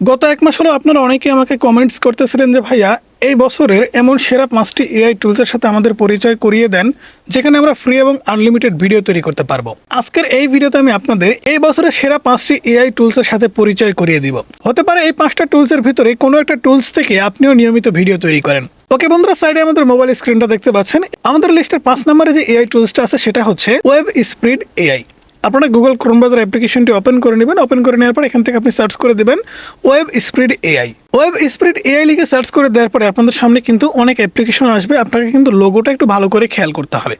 গত ১ মাস হলো আপনারা অনেকেই আমাকে কমেন্টস করতেছিলেন যে ভাইয়া এই বছরের এমন সেরা ৫টি এআই টুলসের সাথে আমাদের পরিচয় করিয়ে দেন যেখানে আমরা ফ্রি এবং আনলিমিটেড ভিডিও তৈরি করতে পারবো। আজকের এই ভিডিওতে আমি আপনাদের এই বছরের সেরা ৫টি এআই টুলসের সাথে পরিচয় করিয়ে দিব। হতে পারে এই ৫টা টুলসের ভিতরে কোনো একটা টুলস থেকে আপনিও নিয়মিত ভিডিও তৈরি করেন। ওকে বন্ধুরা, সাইডে আমাদের মোবাইল স্ক্রিনটা দেখতে পাচ্ছেন। আমাদের লিস্টের ৫ নম্বরে যে এআই টুলসটা আছে সেটা হচ্ছে ওয়েব স্পিড এআই। আপনারা গুগল ক্রোম ব্রাউজার অ্যাপ্লিকেশনটি ওপেন করে নেবেন। ওপেন করে নেওয়ার পর এখান থেকে আপনি সার্চ করে দেবেন web speed AI. Web speed AI লিখে সার্চ করে দেওয়ার পরে আপনাদের সামনে কিন্তু অনেক অ্যাপ্লিকেশন আসবে। আপনাকে কিন্তু লোগোটা একটু ভালো করে খেয়াল করতে হবে।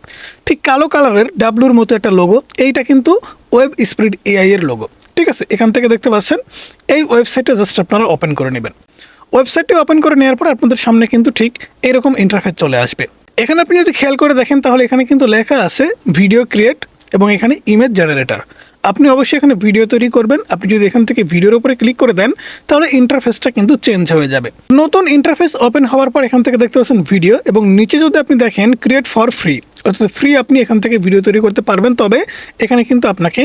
ঠিক কালো কালারের ডাব্লুর মতো একটা লোগো, এইটা কিন্তু ওয়েব স্পিড এআই এর লোগো। ঠিক আছে, এখান থেকে দেখতে পাচ্ছেন এই ওয়েবসাইটটা জাস্ট আপনারা ওপেন করে নেবেন। ওয়েবসাইটটি ওপেন করে নেওয়ার পর আপনাদের সামনে কিন্তু ঠিক এরকম ইন্টারফেস চলে আসবে। এখানে আপনি যদি খেয়াল করে দেখেন তাহলে এখানে কিন্তু লেখা আছে ভিডিও ক্রিয়েট এবং এখানে ইমেজ জেনারেটর। আপনি অবশ্যই এখানে ভিডিও তৈরি করবেন। আপনি যদি এখান থেকে ভিডিওর উপরে ক্লিক করে দেন তাহলে ইন্টারফেসটা কিন্তু চেঞ্জ হয়ে যাবে। নতুন ইন্টারফেস ওপেন হওয়ার পর এখান থেকে দেখতে পাচ্ছেন ভিডিও, এবং নিচে যদি আপনি দেখেন ক্রিয়েট ফর ফ্রি, অর্থাৎ ফ্রি আপনি এখান থেকে ভিডিও তৈরি করতে পারবেন। তবে এখানে কিন্তু আপনাকে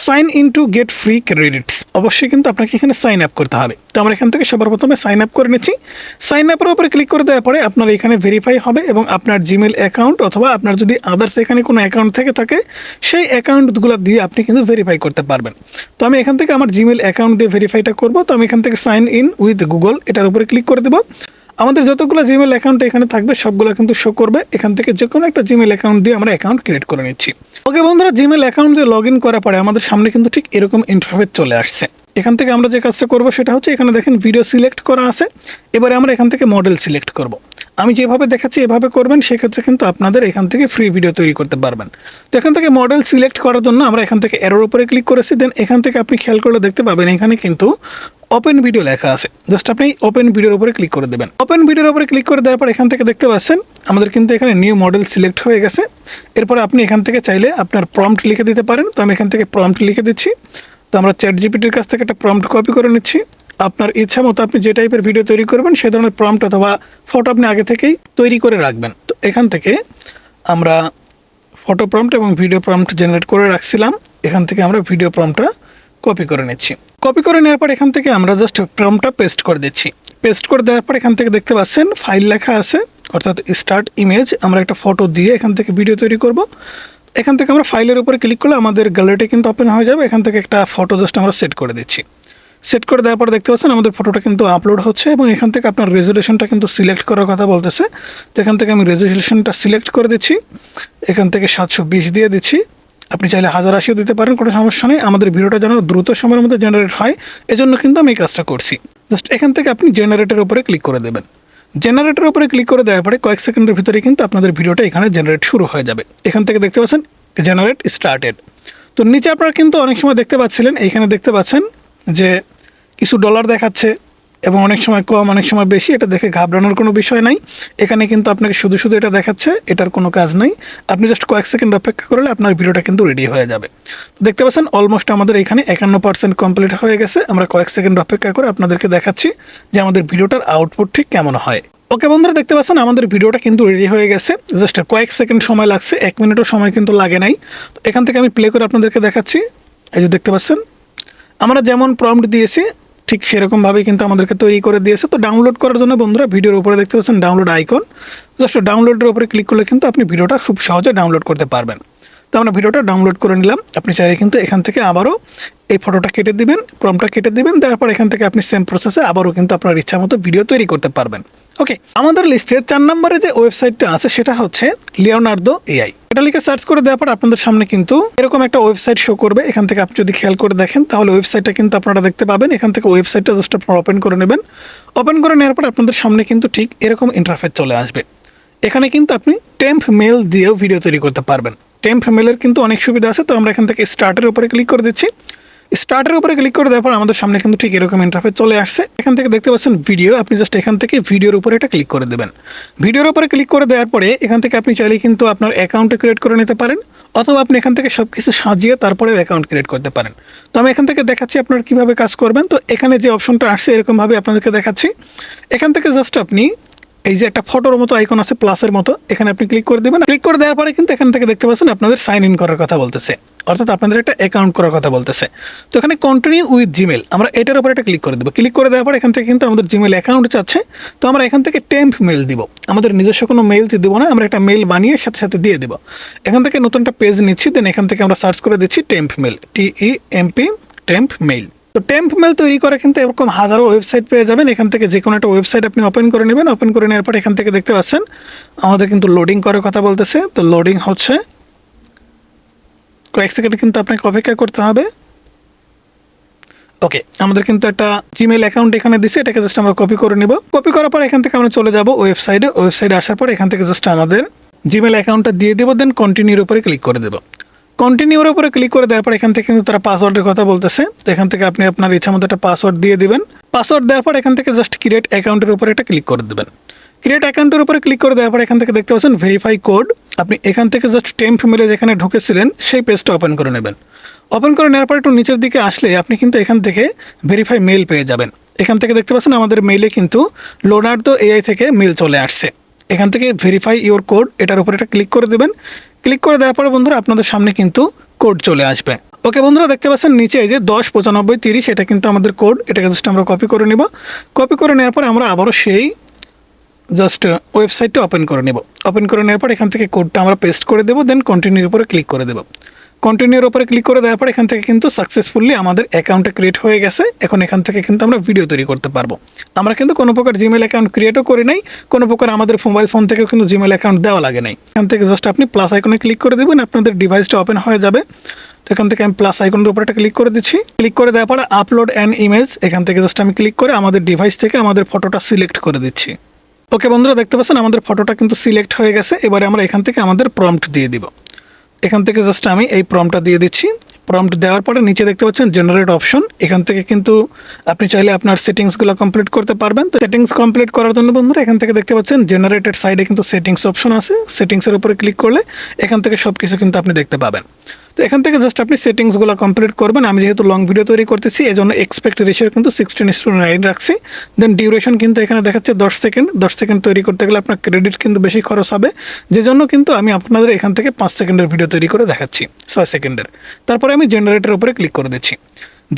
sign in to get free credits, অবশ্যই কিন্তু আপনাকে এখানে সাইন আপ করতে হবে। তো আমরা এখান থেকে সবার প্রথমে সাইন আপ করে নিচ্ছি। সাইন আপের উপরে ক্লিক করে দেওয়ার পরে আপনার এখানে ভেরিফাই হবে এবং আপনার জিমেল অ্যাকাউন্ট অথবা আপনার যদি আদার্স এখানে কোনো অ্যাকাউন্ট থেকে থাকে সেই অ্যাকাউন্টগুলো দিয়ে আপনি কিন্তু ভেরিফাই করতে পারবেন। তো আমি এখান থেকে আমার জিমেল অ্যাকাউন্ট দিয়ে ভেরিফাইটা করব। তো আমি এখান থেকে সাইন ইন উইথ গুগল এটার উপরে ক্লিক করে দেবো। আমাদের যতগুলো জিমেল অ্যাকাউন্ট এখানে থাকবে সবগুলো কিন্তু শো করবে। এখান থেকে যে কোনো একটা জিমেল অ্যাকাউন্ট দিয়ে আমরা অ্যাকাউন্ট ক্রিয়েট করে নিচ্ছি। ওকে বন্ধুরা, জিমেল অ্যাকাউন্ট দিয়ে লগ ইন করার পরে আমাদের সামনে কিন্তু ঠিক এরকম ইন্টারফেস চলে আসছে। এখান থেকে আমরা যে কাজটা করব সেটা হচ্ছে এখানে দেখেন ভিডিও সিলেক্ট করা আছে। এবারে আমরা এখান থেকে মডেল সিলেক্ট করব। আমি যেভাবে দেখাচ্ছি এভাবে করবেন, সেক্ষেত্রে কিন্তু আপনাদের এখান থেকে ফ্রি ভিডিও তৈরি করতে পারবেন। তো এখান থেকে মডেল সিলেক্ট করার জন্য আমরা এখান থেকে এরোর উপরে ক্লিক করেছি। দেন এখান থেকে আপনি খেয়াল করলে দেখতে পাবেন এখানে কিন্তু ওপেন ভিডিও লেখা আছে। জাস্ট আপনি ওপেন ভিডিওর উপরে ক্লিক করে দেবেন। ওপেন ভিডিওর উপরে ক্লিক করে দেওয়ার পর এখান থেকে দেখতে পাচ্ছেন আমাদের কিন্তু এখানে নিউ মডেল সিলেক্ট হয়ে গেছে। এরপরে আপনি এখান থেকে চাইলে আপনার প্রম্পট লিখে দিতে পারেন। তো আমি এখান থেকে প্রম্পট লিখে দিচ্ছি। তো আমরা চ্যাট জিপিটির কাছ থেকে একটা প্রম্পট কপি করে নিচ্ছি। আপনার ইচ্ছা মতো আপনি যে টাইপের ভিডিও তৈরি করবেন সে ধরনের প্রম্পট অথবা ফটো আপনি আগে থেকেই তৈরি করে রাখবেন। তো এখান থেকে আমরা ফটো প্রম্পট এবং ভিডিও প্রম্পট জেনারেট করে রাখছিলাম। এখান থেকে আমরা ভিডিও প্রম্পটটা কপি করে নিচ্ছি। কপি করে নেওয়ার পর এখান থেকে আমরা জাস্ট প্রম্পটটা পেস্ট করে দিচ্ছি। পেস্ট করে দেওয়ার পর এখান থেকে দেখতে পাচ্ছেন ফাইল লেখা আছে, অর্থাৎ স্টার্ট ইমেজ। আমরা একটা ফটো দিয়ে এখান থেকে ভিডিও তৈরি করব। এখান থেকে আমরা ফাইলের উপরে ক্লিক করলে আমাদের গ্যালারিটি কিন্তু ওপেন হয়ে যাবে। এখান থেকে একটা ফটো জাস্ট আমরা সেট করে দিচ্ছি। সেট করে দেওয়ার পর দেখতে পাচ্ছেন আমাদের ফটোটা কিন্তু আপলোড হচ্ছে এবং এখান থেকে আপনার রেজুলেশনটা কিন্তু সিলেক্ট করার কথা বলতেছে। তো এখান থেকে আমি রেজুলেশনটা সিলেক্ট করে দিচ্ছি। এখান থেকে 720 দিয়ে দিচ্ছি। আপনি চাইলে 1080 দিতে পারেন, কোনো সমস্যা নেই। আমাদের ভিডিওটা যেন দ্রুত সময়ের মধ্যে জেনারেট হয় এজন্য কিন্তু আমি এই কাজটা করছি। জাস্ট এখান থেকে আপনি জেনারেটের উপরে ক্লিক করে দেবেন। জেনারেটের উপরে ক্লিক করে দেওয়ার পরে কয়েক সেকেন্ডের ভিতরে কিন্তু আপনাদের ভিডিওটা এখানে জেনারেট শুরু হয়ে যাবে। এখান থেকে দেখতে পাচ্ছেন জেনারেট স্টার্টেড। তো নিচে আপনারা কিন্তু অনেক সময় দেখতে পাচ্ছিলেন, এইখানে দেখতে পাচ্ছেন যে কিছু ডলার দেখাচ্ছে এবং অনেক সময় কম অনেক সময় বেশি। এটা দেখে ঘাবড়ানোর কোনো বিষয় নাই। এখানে কিন্তু আপনাকে শুধু শুধু এটা দেখাচ্ছে, এটার কোনো কাজ নাই। আপনি জাস্ট কয়েক সেকেন্ড অপেক্ষা করলে আপনার ভিডিওটা কিন্তু রেডি হয়ে যাবে। দেখতে পাচ্ছেন অলমোস্ট আমাদের এখানে 51% কমপ্লিট হয়ে গেছে। আমরা কয়েক সেকেন্ড অপেক্ষা করে আপনাদেরকে দেখাচ্ছি যে আমাদের ভিডিওটার আউটপুট ঠিক কেমন হয়। ওকে বন্ধুরা, দেখতে পাচ্ছেন আমাদের ভিডিওটা কিন্তু রেডি হয়ে গেছে। জাস্ট কয়েক সেকেন্ড সময় লাগছে, 1 মিনিটও সময় কিন্তু লাগে নাই। তো এখান থেকে আমি প্লে করে আপনাদেরকে দেখাচ্ছি। এই যে দেখতে পাচ্ছেন আমরা যেমন প্রম্পট দিয়েছি ঠিক সেরকমভাবেই কিন্তু আমাদেরকে তৈরি করে দিয়েছে। তো ডাউনলোড করার জন্য বন্ধুরা ভিডিওর উপরে দেখতে পাচ্ছেন ডাউনলোড আইকন, জাস্ট ডাউনলোডের উপরে ক্লিক করলে কিন্তু আপনি ভিডিওটা খুব সহজে ডাউনলোড করতে পারবেন। তো আমরা ভিডিওটা ডাউনলোড করে নিলাম। আপনি চাইলে কিন্তু এখান থেকে আবারও এই ফটোটা কেটে দিবেন, প্রম্পটটা কেটে দিবেন। তারপর এখান থেকে আপনি সেম প্রসেসে আবারও কিন্তু আপনার ইচ্ছা মতো ভিডিও তৈরি করতে পারবেন। ওকে, আমাদের লিস্টে 4 নম্বরে যে ওয়েবসাইটটা আছে সেটা হচ্ছে লিওনার্দো এআই। এটা লিখে সার্চ করে দেওয়ার পর আপনাদের সামনে কিন্তু এরকম একটা ওয়েবসাইট শো করবে। এখান থেকে আপনি যদি খেয়াল করে দেখেন তাহলে ওয়েবসাইটটা কিন্তু আপনারা দেখতে পাবেন। এখান থেকে ওয়েবসাইটটা জাস্ট আপনারা ওপেন করে নেবেন। ওপেন করে নেওয়ার পর আপনাদের সামনে কিন্তু ঠিক এরকম ইন্টারফেস চলে আসবে। এখানে কিন্তু আপনি টেম্প মেল দিয়েও ভিডিও তৈরি করতে পারবেন। টেম্প মেলের কিন্তু অনেক সুবিধা আছে। তো আমরা এখান থেকে স্টার্টের উপরে ক্লিক করে দিচ্ছি। স্টার্টের উপরে ক্লিক করে দেওয়ার পর আমাদের সামনে কিন্তু ঠিক এরকম ইন্টারফেস চলে আসছে। এখান থেকে দেখতে পাচ্ছেন ভিডিও। আপনি জাস্ট এখান থেকে ভিডিওর উপরে একটা ক্লিক করে দেবেন। ভিডিওর উপরে ক্লিক করে দেওয়ার পরে এখান থেকে আপনি চাইলে কিন্তু আপনার অ্যাকাউন্টে ক্রিয়েট করে নিতে পারেন, অথবা আপনি এখান থেকে সব কিছু সাজিয়ে তারপরে অ্যাকাউন্ট ক্রিয়েট করতে পারেন। তো আমি এখান থেকে দেখাচ্ছি আপনারা কীভাবে কাজ করবেন। তো এখানে যে অপশনটা আসছে এরকমভাবে আপনাদেরকে দেখাচ্ছি। এখান থেকে জাস্ট আপনি এই যে একটা ফটোর মতো আইকন আছে প্লাসের মতো, এখানে আপনি ক্লিক করে দেবেন। ক্লিক করে দেওয়ার পরে কিন্তু এখান থেকে দেখতে পাচ্ছেন আপনাদের সাইন ইন করার কথা বলতেছে। অর্থাৎ আপনাদের একটা অ্যাকাউন্ট করার কথা বলতেছে। তো এখানে কন্টিনিউ উইথ জিমেল, আমরা এটার উপর একটা ক্লিক করে দেবো। ক্লিক করে দেওয়ার পর এখান থেকে কিন্তু আমাদের জিমেল অ্যাকাউন্ট চাচ্ছে। তো আমরা এখান থেকে টেম্প মেল দিব, আমাদের নিজস্ব কোনো মেল দিব না, আমরা একটা মেল বানিয়ে সাথে সাথে দিয়ে দেবো। এখান থেকে নতুন একটা পেজ নিচ্ছি, দেন এখান থেকে আমরা সার্চ করে দিচ্ছি temp mail, TEMP, temp mail. তো টেম্প মেল তৈরি করে কিন্তু এরকম হাজারো ওয়েবসাইট পেয়ে যাবেন। এখান থেকে যে কোনো একটা ওয়েবসাইট আপনি ওপেন করে নেবেন। ওপেন করে নেওয়ার পর এখান থেকে দেখতে পাচ্ছেন আমাদের কিন্তু লোডিং করার কথা বলতেছে। তো লোডিং হচ্ছে, কয়েক সেকেন্ড কিন্তু আপনাকে অপেক্ষা করতে হবে। ওকে, আমাদের কিন্তু একটা জিমেল অ্যাকাউন্ট এখানে দিছে, এটাকে জাস্ট আমরা কপি করে নিব। কপি করার পর এখান থেকে আমরা চলে যাব ওয়েবসাইটে আসার পর এখান থেকে জাস্ট আমাদের জিমেল অ্যাকাউন্টটা দিয়ে দেবো, দেন কন্টিনিউর উপরে ক্লিক করে দেবো। কন্টিনিউর উপরে ক্লিক করে দেওয়ার পর এখান থেকে কিন্তু তারা পাসওয়ার্ডের কথা বলতেছে। তো এখান থেকে আপনি আপনার ইচ্ছা মতো একটা পাসওয়ার্ড দিয়ে দিবেন। পাসওয়ার্ড দেওয়ার পর এখান থেকে জাস্ট ক্রিয়েট অ্যাকাউন্টের উপরে একটা ক্লিক করে দেবেন। ক্রিয়েট অ্যাকাউন্টের উপরে ক্লিক করে দেওয়ার পর এখান থেকে দেখতে পাচ্ছেন ভেরিফাই কোড। আপনি এখান থেকে জাস্ট টেম্প মেলে যেখানে ঢুকেছিলেন সেই পেজটা ওপেন করে নেবেন। ওপেন করে নেওয়ার পর একটু নিচের দিকে আসলে আপনি কিন্তু এখান থেকে ভেরিফাই মেল পেয়ে যাবেন। এখান থেকে দেখতে পাচ্ছেন আমাদের মেইলে কিন্তু লোনার্দো AI থেকে মেল চলে আসছে। এখান থেকে ভেরিফাই ইওর কোড, এটার উপরে একটা ক্লিক করে দেবেন। ক্লিক করে দেওয়ার পরে বন্ধুরা আপনাদের সামনে কিন্তু কোড চলে আসবে। ওকে বন্ধুরা, দেখতে পাচ্ছেন নিচে এই যে 109530, এটা কিন্তু আমাদের কোড। এটাকে জাস্ট আমরা কপি করে নিব। কপি করে নেওয়ার পরে আমরা আবারও সেই জাস্ট ওয়েবসাইটটা ওপেন করে নেব। ওপেন করে নেওয়ার পর এখান থেকে কোডটা আমরা পেস্ট করে দেবো, দেন কন্টিনিউর উপরে ক্লিক করে দেবো। কন্টিনিউর উপরে ক্লিক করে দেওয়ার পর এখান থেকে কিন্তু সাকসেসফুলি আমাদের অ্যাকাউন্টটা ক্রিয়েট হয়ে গেছে। এখন এখান থেকে কিন্তু আমরা ভিডিও তৈরি করতে পারবো। আমরা কিন্তু কোনো প্রকার জিমেল অ্যাকাউন্ট ক্রিয়েটও করি নাই, কোনো প্রকার আমাদের মোবাইল ফোন থেকেও কিন্তু জিমেল অ্যাকাউন্ট দেওয়া লাগে নাই। এখান থেকে জাস্ট আপনি প্লাস আইকনে ক্লিক করে দেবেন, আপনাদের ডিভাইসটা ওপেন হয়ে যাবে। তো এখান থেকে আমি প্লাস আইকনের উপরে একটা ক্লিক করে দিচ্ছি। ক্লিক করে দেওয়ার পরে আপলোড অ্যান ইমেজ, এখান থেকে জাস্ট আমি ক্লিক করে আমাদের ডিভাইস থেকে আমাদের ফটোটা সিলেক্ট করে দিচ্ছি। ওকে বন্ধুরা, দেখতে পাচ্ছেন আমাদের ফটোটা কিন্তু সিলেক্ট হয়ে গেছে। এবারে আমরা এখান থেকে আমাদের প্রম্পট দিয়ে দিব। এখান থেকে জাস্ট আমি এই প্রম্পটটা দিয়ে দিচ্ছি। প্রম্পট দেওয়ার পরে নিচে দেখতে পাচ্ছেন জেনারেট অপশন, এখান থেকে কিন্তু আপনি চাইলে আপনার সেটিংসগুলো কমপ্লিট করতে পারবেন। তো সেটিংস কমপ্লিট করার জন্য বন্ধুরা এখান থেকে দেখতে পাচ্ছেন জেনারেটেড সাইডে কিন্তু সেটিংস অপশন আছে। সেটিংসের উপরে ক্লিক করলে এখান থেকে সব কিছু কিন্তু আপনি দেখতে পাবেন। তো এখান থেকে জাস্ট আপনি সেটিংসগুলো কমপ্লিট করবেন। আমি যেহেতু লং ভিডিও তৈরি করতেছি এই জন্য এক্সপেক্ট রেশিও কিন্তু 16:9 রাখছি। দেন ডিউরেশন কিন্তু এখানে দেখাচ্ছে 10 সেকেন্ড। 10 সেকেন্ড তৈরি করতে গেলে আপনার ক্রেডিট কিন্তু বেশি খরচ হবে, যে জন্য কিন্তু আমি আপনাদের এখান থেকে 5 সেকেন্ডের ভিডিও তৈরি করে দেখাচ্ছি, 6 সেকেন্ডের। তারপরে আমি জেনারেটের উপরে ক্লিক করে দিচ্ছি।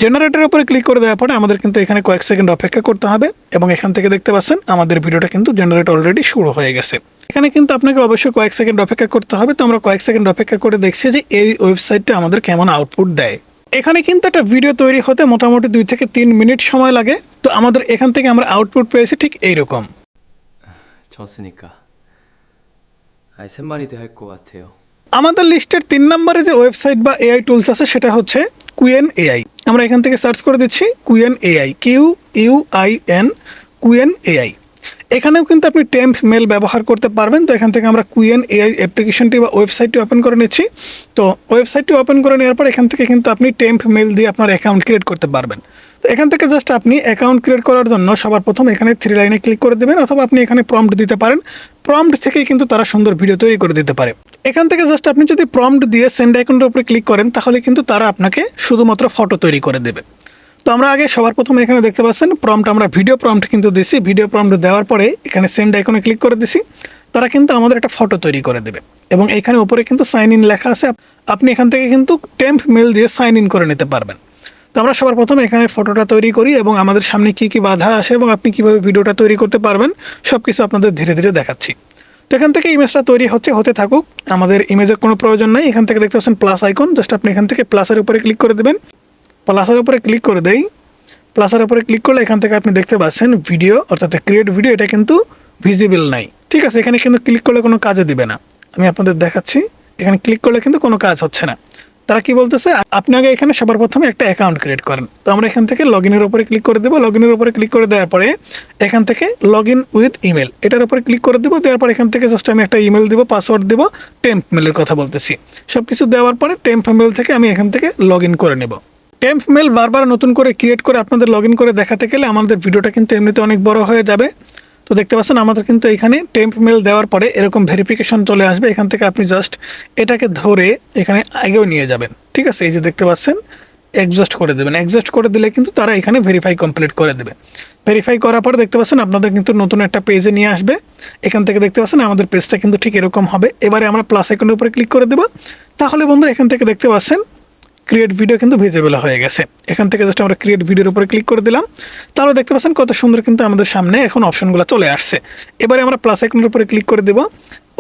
জেনারেটের উপরে ক্লিক করে দেওয়ার পরে আমাদের কিন্তু এখানে কয়েক সেকেন্ড অপেক্ষা করতে হবে, এবং এখান থেকে দেখতে পাচ্ছেন আমাদের ভিডিওটা কিন্তু জেনারেট অলরেডি শুরু হয়ে গেছে। এখানে কিন্তু আপনাকে অবশ্যই কয়েক সেকেন্ড অপেক্ষা করতে হবে। তো আমরা কয়েক সেকেন্ড অপেক্ষা করে দেখছি যে এই ওয়েবসাইটটা আমাদের কেমন আউটপুট দেয়। এখানে কিন্তু একটা ভিডিও তৈরি হতে মোটামুটি 2 থেকে 3 মিনিট সময় লাগে। তো আমাদের এখান থেকে আমরা আউটপুট পেয়েছি ঠিক এইরকম। 졌으니까 샘마리도 할 것 같아요. আমাদের লিস্টের 3 নম্বরে যে ওয়েবসাইট বা এআই টুলস আছে সেটা হচ্ছে কুয়েন AI। আমরা এখান থেকে সার্চ করে দিচ্ছি কুয়েন AI, QUIN, কুয়েন AI। এখানেও কিন্তু আপনি টেম্প মেল ব্যবহার করতে পারবেন। তো এখান থেকে আমরা কুয়েন AI অ্যাপ্লিকেশনটি বা ওয়েবসাইটটি ওপেন করে নিচ্ছি। তো ওয়েবসাইটটি ওপেন করে নেওয়ার পর এখান থেকে কিন্তু আপনি টেম্প মেল দিয়ে আপনার অ্যাকাউন্ট ক্রিয়েট করতে পারবেন। তো এখান থেকে জাস্ট আপনি অ্যাকাউন্ট ক্রিয়েট করার জন্য সবার প্রথম এখানে 3 লাইনে ক্লিক করে দেবেন, অথবা আপনি এখানে প্রম্পট দিতে পারেন। প্রম্পট থেকেই কিন্তু তারা সুন্দর ভিডিও তৈরি করে দিতে পারে। এখান থেকে জাস্ট আপনি যদি প্রম্পট দিয়ে সেন্ড আইকনের উপরে ক্লিক করেন তাহলে কিন্তু তারা আপনাকে শুধুমাত্র ফটো তৈরি করে দেবে। তো আমরা আগে সবার প্রথমে এখানে দেখতে পাচ্ছেন প্রম্পট, আমরা ভিডিও প্রম্পট কিন্তু দিছি। ভিডিও প্রম্পট দেওয়ার পরে এখানে সেন্ড আইকনে ক্লিক করে দিছি, তারা কিন্তু আমাদের একটা ফটো তৈরি করে দেবে। এবং এখানে উপরে কিন্তু সাইন ইন লেখা আছে, আপনি এখান থেকে কিন্তু টেম্প মেল দিয়ে সাইন ইন করে নিতে পারবেন। তো আমরা সবার প্রথমে এখানে ফটোটা তৈরি করি এবং আমাদের সামনে কী কী বাধা আসে এবং আপনি কীভাবে ভিডিওটা তৈরি করতে পারবেন সব কিছু আপনাদের ধীরে ধীরে দেখাচ্ছি। তো এখান থেকে ইমেজটা তৈরি হতে থাকুক, আমাদের ইমেজের কোনো প্রয়োজন নাই। এখান থেকে দেখতে পাচ্ছেন প্লাস আইকন, জাস্ট আপনি এখান থেকে প্লাসের উপরে ক্লিক করে দেবেন। প্লাসের উপরে ক্লিক করে দেই, প্লাসের উপরে ক্লিক করলে এখান থেকে আপনি দেখতে পাচ্ছেন ভিডিও অর্থাৎ ক্রিয়েট ভিডিও, এটা কিন্তু ভিজিবল নাই। ঠিক আছে, এখানে কিন্তু ক্লিক করলে কোনো কাজে দিবে না। আমি আপনাদের দেখাচ্ছি, এখানে ক্লিক করলে কিন্তু কোনো কাজ হচ্ছে না। তারা কি বলতেছে, আপনি আগে এখানে সবার প্রথমে একটা অ্যাকাউন্ট ক্রিয়েট করেন। তো আমরা এখান থেকে লগ ইনের উপরে ক্লিক করে দেবো। লগ ইনের উপরে ক্লিক করে দেওয়ার পরে এখান থেকে লগ ইন উইথ ইমেল এটার উপরে ক্লিক করে দেবো। দেওয়ার পর এখান থেকে জাস্ট আমি একটা ইমেল দিব, পাসওয়ার্ড দেবো, টেম্প মেলের কথা বলতেছি। সব কিছু দেওয়ার পরে টেম্প মেল থেকে আমি এখান থেকে লগ ইন করে নেব। টেম্প মেল বারবার নতুন করে ক্রিয়েট করে আপনাদের লগ ইন করে দেখাতে গেলে আমাদের ভিডিওটা কিন্তু এমনিতে অনেক বড় হয়ে যাবে। তো দেখতে পাচ্ছেন আমাদের কিন্তু এখানে টেম্প মেল দেওয়ার পরে এরকম ভেরিফিকেশন চলে আসবে। এখান থেকে আপনি জাস্ট এটাকে ধরে এখানে আগেও নিয়ে যাবেন। ঠিক আছে, এই যে দেখতে পাচ্ছেন অ্যাডজাস্ট করে দেবেন। অ্যাডজাস্ট করে দিলে কিন্তু তারা এখানে ভেরিফাই কমপ্লিট করে দেবে। ভেরিফাই করার পর দেখতে পাচ্ছেন আপনাদের কিন্তু নতুন একটা পেজে নিয়ে আসবে। এখান থেকে দেখতে পাচ্ছেন আমাদের পেজটা কিন্তু ঠিক এরকম হবে। এবারে আমরা প্লাস আইকনের উপরে ক্লিক করে দেবো। তাহলে বন্ধু এখান থেকে দেখতে পাচ্ছেন ক্রিয়েট ভিডিও কিন্তু ভিজিবল হয়ে গেছে। এখান থেকে জাস্ট আমরা ক্রিয়েট ভিডিওর উপরে ক্লিক করে দিলাম, তাহলে দেখতে পাচ্ছেন কত সুন্দর কিন্তু আমাদের সামনে এখন অপশনগুলো চলে আসছে। এবারে আমরা প্লাস আইকনের উপরে ক্লিক করে দেব,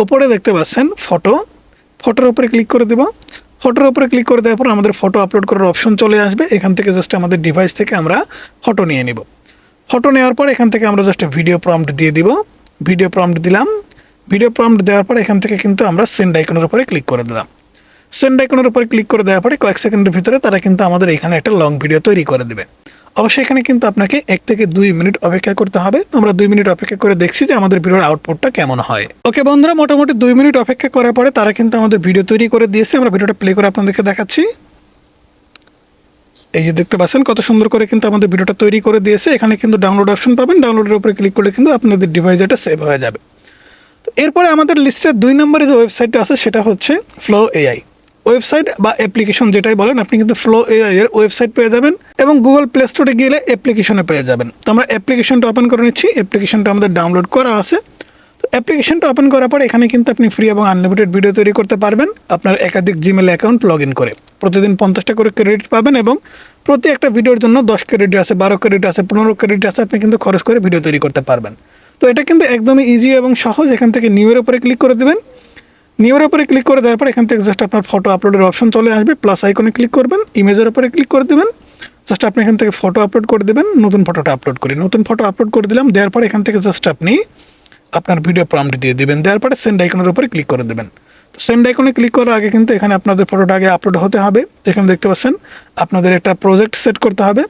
ওপরে দেখতে পাচ্ছেন ফটোর উপরে ক্লিক করে দেব। ফটোর উপরে ক্লিক করে দেওয়ার পর আমাদের ফটো আপলোড করার অপশন চলে আসবে। এখান থেকে জাস্ট আমাদের ডিভাইস থেকে আমরা ফটো নিয়ে নিব। ফটো নেওয়ার পর এখান থেকে আমরা জাস্ট ভিডিও প্রম্পট দিয়ে দিব। ভিডিও প্রম্পট দিলাম। ভিডিও প্রম্পট দেওয়ার পর এখান থেকে কিন্তু আমরা সেন্ড আইকনের উপরে ক্লিক করে দিলাম। সেন্ড আইকনের উপরে ক্লিক করে দেওয়ার পরে কয়েক সেকেন্ডের ভিতরে তারা কিন্তু আমাদের এখানে একটা লং ভিডিও তৈরি করে দেবে। অবশ্যই এখানে কিন্তু আপনাকে 1 থেকে 2 মিনিট অপেক্ষা করতে হবে। আমরা 2 মিনিট অপেক্ষা করে দেখছি যে আমাদের ভিডিওর আউটপুটটা কেমন হয়। ওকে বন্ধুরা, মোটামুটি 2 মিনিট অপেক্ষা করার পরে তারা কিন্তু আমাদের ভিডিও তৈরি করে দিয়েছে। আমরা ভিডিওটা প্লে করে আপনাদেরকে দেখাচ্ছি। এই যে দেখতে পাচ্ছেন কত সুন্দর করে কিন্তু আমাদের ভিডিওটা তৈরি করে দিয়েছে। এখানে কিন্তু ডাউনলোড অপশন পাবেন, ডাউনলোডের উপরে ক্লিক করলে কিন্তু আপনাদের ডিভাইসে এটা সেভ হয়ে যাবে। তো এরপরে আমাদের লিস্টের 2 নম্বরে যে ওয়েবসাইটটা আছে সেটা হচ্ছে ফ্লো এআই ওয়েবসাইট বা অ্যাপ্লিকেশন যেটাই বলেন, আপনি কিন্তু ফ্লো এআই এর ওয়েবসাইট পেয়ে যাবেন এবং গুগল প্লে স্টোরে গেলে অ্যাপ্লিকেশনে পেয়ে যাবেন। তো আমরা অ্যাপ্লিকেশনটা ওপেন করে নিচ্ছি। অ্যাপ্লিকেশনটা আমাদের ডাউনলোড করা আছে। তো অ্যাপ্লিকেশনটা ওপেন করার পর এখানে কিন্তু আপনি ফ্রি এবং আনলিমিটেড ভিডিও তৈরি করতে পারবেন আপনার একাধিক জিমেল অ্যাকাউন্ট লগ ইন করে। প্রতিদিন 50টা করে ক্রেডিট পাবেন এবং প্রতি একটা ভিডিওর জন্য 10 ক্রেডিট আছে, 12 ক্রেডিট আছে, 15 ক্রেডিট আছে, আপনি কিন্তু খরচ করে ভিডিও তৈরি করতে পারবেন। তো এটা কিন্তু একদমই ইজি এবং সহজ। এখান থেকে নিউয়ের উপরে ক্লিক করে দেবেন। নিউয়ের উপরে ক্লিক করে দেওয়ার পর এখান থেকে জাস্ট আপনার ফটো আপলোডের অপশন চলে আসবে। প্লাস আইকনে ক্লিক করবেন, ইমেজের উপরে ক্লিক করে দেবেন। জাস্ট আপনি এখান থেকে ফটো আপলোড করে দেবেন। নতুন ফটোটা আপলোড করি, নতুন ফটো আপলোড করে দিলাম। দেওয়ার পর এখান থেকে জাস্ট আপনি আপনার ভিডিও প্রম্পট দিয়ে দিবেন। দেওয়ার পরে সেন্ড আইকনের উপরে ক্লিক করে দেবেন। তো সেন্ড আইকনে ক্লিক করার আগে কিন্তু এখানে আপনাদের ফটোটা আগে আপলোড হতে হবে। এখানে দেখতে পাচ্ছেন আপনাদের একটা প্রজেক্ট সেট করতে হবে।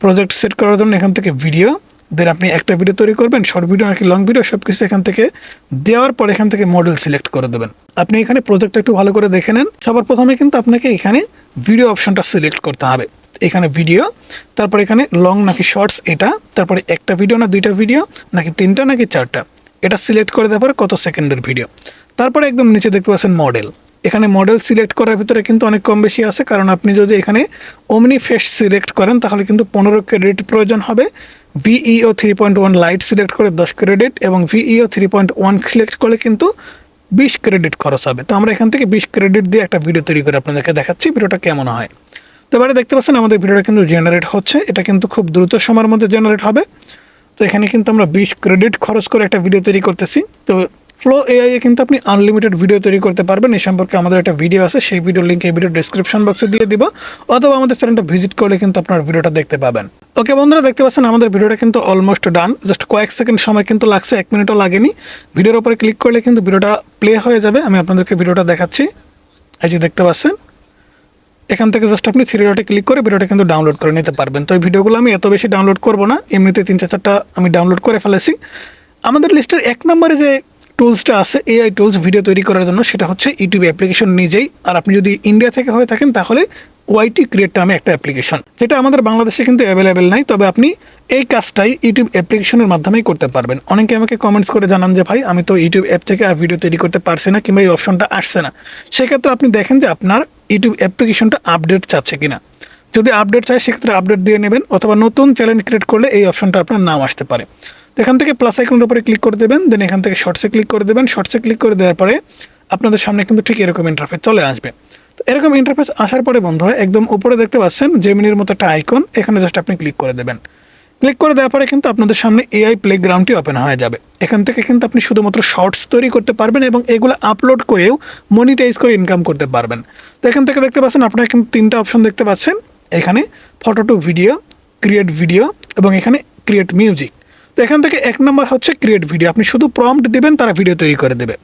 প্রজেক্ট সেট করার জন্য এখান থেকে ভিডিও, দেন আপনি একটা ভিডিও তৈরি করবেন, শর্ট ভিডিও নাকি লং ভিডিও, সব কিছু এখান থেকে দেওয়ার পর এখান থেকে মডেল সিলেক্ট করে দেবেন। আপনি এখানে প্রজেক্টটা একটু ভালো করে দেখে নেন। সবার প্রথমে কিন্তু আপনাকে এখানে ভিডিও অপশনটা সিলেক্ট করতে হবে। এখানে ভিডিও, তারপর এখানে লং নাকি শর্টস এটা, তারপরে একটা ভিডিও না 2টা ভিডিও নাকি 3টা নাকি 4টা, এটা সিলেক্ট করে দেওয়ার পরে কত সেকেন্ডের ভিডিও। তারপরে একদম নিচে দেখতে পাচ্ছেন মডেল। এখানে মডেল সিলেক্ট করার ভিতরে কিন্তু অনেক কম বেশি আছে, কারণ আপনি যদি এখানে ওমনি ফেস সিলেক্ট করেন তাহলে কিন্তু 15 ক্রেডিট প্রয়োজন হবে। ভিইও 3.1 লাইট সিলেক্ট করে 10 ক্রেডিট এবং ভিইও 3.1 সিলেক্ট করলে কিন্তু 20 ক্রেডিট খরচ হবে। তো আমরা এখান থেকে 20 ক্রেডিট দিয়ে একটা ভিডিও তৈরি করে আপনাদেরকে দেখাচ্ছি ভিডিওটা কেমন হয়। তো এবারে দেখতে পাচ্ছেন আমাদের ভিডিওটা কিন্তু জেনারেট হচ্ছে। এটা কিন্তু খুব দ্রুত সময়ের মধ্যে জেনারেট হবে। তো এখানে কিন্তু আমরা 20 ক্রেডিট খরচ করে একটা ভিডিও তৈরি করতেছি। তো ফ্লো এআই এ কিন্তু আপনি আনলিমিটেড ভিডিও তৈরি করতে পারবেন। এই সম্পর্কে আমাদের একটা ভিডিও আছে, সেই ভিডিওর লিঙ্ক এই ভিডিও ডেসক্রিপশন বক্সে দিয়ে দিব, অথবা আমাদের চ্যানেলটা ভিজিট করলে কিন্তু আপনার ভিডিওটা দেখতে পাবেন। ওকে বন্ধুরা, দেখতে পাচ্ছেন আমাদের ভিডিওটা কিন্তু অলমোস্ট ডান। জাস্ট কয়েক সেকেন্ড সময় কিন্তু লাগছে, 1 মিনিটও লাগেনি। ভিডিওর উপরে ক্লিক করলে কিন্তু ভিডিওটা প্লে হয়ে যাবে। আমি আপনাদেরকে ভিডিওটা দেখাচ্ছি। এই যে দেখতে পাচ্ছেন, এখান থেকে জাস্ট আপনি 3 ডটে ক্লিক করে ভিডিওটা কিন্তু ডাউনলোড করে নিতে পারবেন। তো এই ভিডিওগুলো আমি এত বেশি ডাউনলোড করব না, এমনিতে 3-4টা আমি ডাউনলোড করে ফেলেছি। আমাদের লিস্টের 1 নম্বরে যে টুলসটা আছে এআই টুলস ভিডিও তৈরি করার জন্য, সেটা হচ্ছে ইউটিউব অ্যাপ্লিকেশন নিজেই। আর আপনি যদি ইন্ডিয়া থেকে হয়ে থাকেন তাহলে ওয়াইটি ক্রিয়েট নামে একটা অ্যাপ্লিকেশন, যেটা আমাদের বাংলাদেশে কিন্তু অ্যাভেলেবেল নাই। তবে আপনি এই কাজটাই ইউটিউব অ্যাপ্লিকেশনের মাধ্যমেই করতে পারবেন। অনেকে আমাকে কমেন্টস করে জানান যে ভাই আমি তো ইউটিউব অ্যাপ থেকে আর ভিডিও তৈরি করতে পারছি না, কিংবা এই অপশনটা আসছে না। সেক্ষেত্রে আপনি দেখেন যে আপনার ইউটিউব অ্যাপ্লিকেশনটা আপডেট চাচ্ছে কিনা। যদি আপডেট চায় সেক্ষেত্রে আপডেট দিয়ে নেবেন, অথবা নতুন চ্যানেল ক্রিয়েট করলে এই অপশনটা আপনার নাম আসতে পারে। তো এখান থেকে প্লাস আইকনের উপরে ক্লিক করে দেবেন, দেন এখান থেকে শর্টসে ক্লিক করে দেবেন। শর্টসে ক্লিক করে দেওয়ার পরে আপনাদের সামনে কিন্তু ঠিক এরকম ইন্টারফেস চলে আসবে। তো এরকম ইন্টারফেস আসার পরে বন্ধুরা একদম উপরে দেখতে পাচ্ছেন জেমিনির মতো একটা আইকন, এখানে জাস্ট আপনি ক্লিক করে দেবেন। ক্লিক করে দেওয়ার পরে কিন্তু আপনাদের সামনে এআই প্লেগ্রাউন্ডটি ওপেন হয়ে যাবে। এখান থেকে কিন্তু আপনি শুধুমাত্র শর্টস তৈরি করতে পারবেন এবং এগুলো আপলোড করেও মনিটাইজ করে ইনকাম করতে পারবেন। তো এখান থেকে দেখতে পাচ্ছেন আপনারা কিন্তু 3টা অপশন দেখতে পাচ্ছেন। এখানে photo to video, create video এবং এখানে ক্রিয়েট মিউজিক। তো এখান থেকে 1 নম্বর হচ্ছে ক্রিয়েট ভিডিও। আপনি শুধু প্রম্পট দিবেন, তারা ভিডিও তৈরি করে দেবে।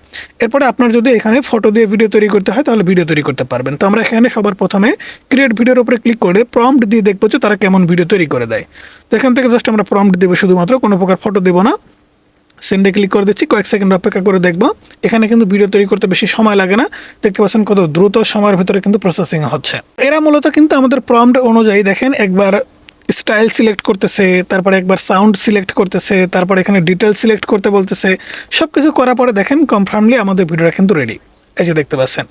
এরপরে আপনার যদি এখানে ফটো দিয়ে ভিডিও তৈরি করতে হয় তাহলে ভিডিও তৈরি করতে পারবেন। তো আমরা এখানে সবার প্রথমে ক্রিয়েট ভিডিওর উপরে ক্লিক করে প্রম্পট দিয়ে দেখবো যে তারা কেমন ভিডিও তৈরি করে দেয়। তো এখান থেকে জাস্ট আমরা প্রম্পট দেবো শুধুমাত্র, কোনো প্রকার ফটো দেবো না। সেন্ডে ক্লিক করে দিচ্ছি, কয়েক সেকেন্ড অপেক্ষা করে দেখবো। এখানে কিন্তু ভিডিও তৈরি করতে বেশি সময় লাগে না। দেখতে পাচ্ছেন কত দ্রুত সময়ের ভিতরে কিন্তু প্রসেসিং হচ্ছে। এরা মূলত কিন্তু আমাদের প্রম্পট অনুযায়ী দেখেন একবার স্টাইল সিলেক্ট করতেছে, তারপরে একবার সাউন্ড সিলেক্ট করতেছে, তারপরে এখানে ডিটেল সিলেক্ট করতে বলতেছে। সব কিছু করার পরে দেখেন কনফার্মলি আমাদের ভিডিওটা কিন্তু রেডি। এই যে দেখতে পাচ্ছেন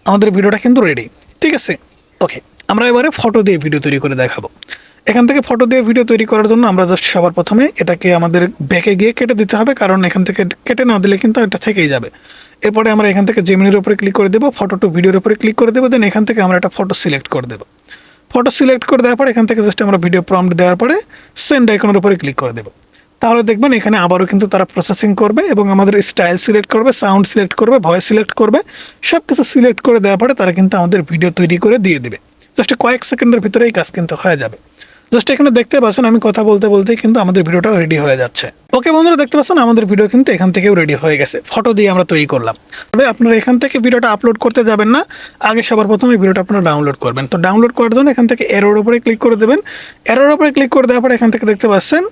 আমাদের ভিডিওটা কিন্তু রেডি, ঠিক আছে। ওকে, আমরা এবারে ফটো দিয়ে ভিডিও তৈরি করে দেখাবো। এখান থেকে ফটো দিয়ে ভিডিও তৈরি করার জন্য আমরা জাস্ট সবার প্রথমে এটাকে আমাদের ব্যাকে গিয়ে কেটে দিতে হবে, কারণ এখান থেকে কেটে না দিলে কিন্তু এটা থেকেই যাবে। এরপরে আমরা এখান থেকে জেমিনির উপরে ক্লিক করে দেবো, ফটো টু ভিডিওর উপরে ক্লিক করে দেবো, দেন এখান থেকে আমরা একটা ফটো সিলেক্ট করে দেবো। ফটো সিলেক্ট করে দেওয়ার পরে এখান থেকে জাস্ট আমরা ভিডিও প্রম্পট দেওয়ার পরে সেন্ড আইকনের উপরে ক্লিক করে দেবো। তাহলে দেখবেন এখানে আবারও কিন্তু তারা প্রসেসিং করবে এবং আমাদের স্টাইল সিলেক্ট করবে, সাউন্ড সিলেক্ট করবে, ভয়েস সিলেক্ট করবে, সব কিছু সিলেক্ট করে দেওয়ার পরে তারা কিন্তু আমাদের ভিডিও তৈরি করে দিয়ে দেবে। জাস্ট কয়েক সেকেন্ডের ভিতরে এই কাজ কিন্তু হয়ে যাবে। জাস্ট এখানে দেখতে পাচ্ছেন আমি কথা বলতে বলতেই কিন্তু আমাদের ভিডিওটা রেডি হয়ে যাচ্ছে। ওকে বন্ধুরা, দেখতে পাচ্ছেন আমাদের ভিডিও কিন্তু এখান থেকেও রেডি হয়ে গেছে, ফটো দিয়ে আমরা তৈরি করলাম। তবে আপনারা এখান থেকে ভিডিওটা আপলোড করতে যাবেন না, আগে সবার প্রথমে ভিডিওটা আপনারা ডাউনলোড করবেন। তো ডাউনলোড করার জন্য এখান থেকে এরোর উপরে ক্লিক করে দেবেন। এরোর উপরে ক্লিক করে দেওয়ার পরে এখান থেকে দেখতে পাচ্ছেন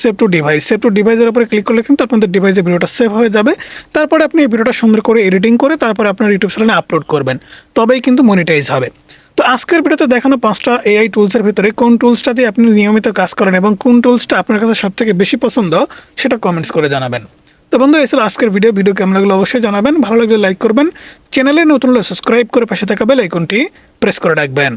save two device, save two ডিভাইসের উপরে ক্লিক করলে কিন্তু আপনাদের ডিভাইসে ভিডিওটা সেভ হয়ে যাবে। তারপরে আপনি এই ভিডিওটা সুন্দর করে এডিটিং করে তারপরে আপনার ইউটিউব চ্যানেলে আপলোড করবেন, তবেই কিন্তু মনিটাইজ হবে। তো আজকের ভিডিওতে দেখানো 5টা এআই টুলসের ভিতরে কোন টুলসটা দিয়ে আপনি নিয়মিত কাজ করেন এবং কোন টুলসটা আপনার কাছে সবথেকে বেশি পছন্দ সেটা কমেন্টস করে জানাবেন। তো বন্ধু, এই ছিল আজকের ভিডিও কেমন লাগলো অবশ্যই জানাবেন, ভালো লাগলে লাইক করবেন, চ্যানেলে নতুন হলে সাবস্ক্রাইব করে পাশে থাকা বেল আইকনটি প্রেস করে রাখবেন।